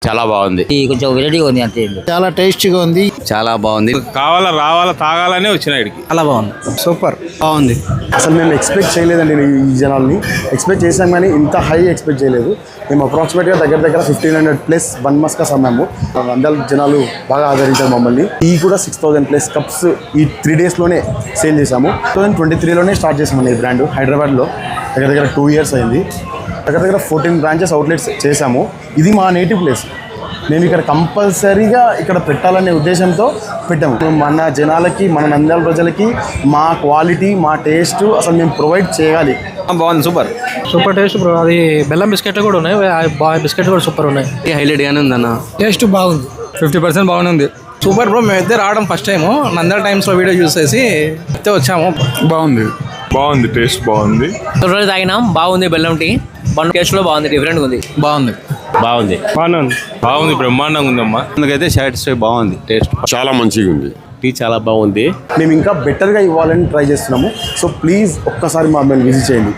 చాలా బాగుంది. కొంచెం వెరైటీగా ఉంది అంతే. చాలా టేస్టీగా ఉంది. చాలా బాగుంది. కావాలా రావాలా తాగాలనే వచ్చిన ఇక్కడికి. చాలా బాగుంది. సూపర్ బాగుంది. అసలు మేము ఎక్స్పెక్ట్ చేయలేదండి ఈ జనాల్ని. ఎక్స్పెక్ట్ చేసాం కానీ ఇంత హై ఎక్స్పెక్ట్ చేయలేదు. మేము అప్రాక్సిమేట్గా దగ్గర 1500+ వన్ మస్కా అమ్మాము. అందరు జనాలు బాగా ఆదరించారు మమ్మల్ని. ఈ కూడా 6000+ కప్స్ ఈ 3 డేస్లోనే సేల్ చేసాము. 2023లోనే స్టార్ట్ చేసాము ఈ బ్రాండ్ హైదరాబాద్లో. దగ్గర 2 years అయింది. దగ్గర 14 బ్రాంచెస్ అవుట్లెట్స్ చేసాము. ఇది మా నేటివ్ ప్లేస్. మేము ఇక్కడ కంపల్సరీగా ఇక్కడ పెట్టాలనే ఉద్దేశంతో పెట్టాము. మన జనాలకి, మన నంద్యాల ప్రజలకి మా క్వాలిటీ, మా టేస్ట్ అసలు మేము ప్రొవైడ్ చేయాలి. బాగుంది. Super taste bro. అది బెల్లం బిస్కెట్లు కూడా ఉన్నాయి. బిస్కెట్లు కూడా సూపర్ ఉన్నాయి. హైలైట్ గానే ఉందన్న. టేస్ట్ బాగుంది. 50% బాగుంది. Super bro. మేమైతే రావడం ఫస్ట్ టైం నంద్యాల టైమ్స్లో వీడియో చూసేసి అయితే వచ్చాము. బాగుంది టేస్ట్ బాగుంది. రోజు తాగినాం, బాగుంది. బెల్లం టీ టేస్ట్ లో బాగుంది, డిఫరెంట్ ఉంది. బాగుంది. బ్రహ్మాండంగా ఉందమ్మా. అందుకైతే సాటిస్ఫై బాగుంది. టేస్ట్ చాలా మంచిగా ఉంది. టీ చాలా బాగుంది. మేము ఇంకా బెటర్గా ఇవ్వాలని ట్రై చేస్తున్నాము. సో ప్లీజ్ ఒక్కసారి మమ్మల్ని విజిట్ చేయండి.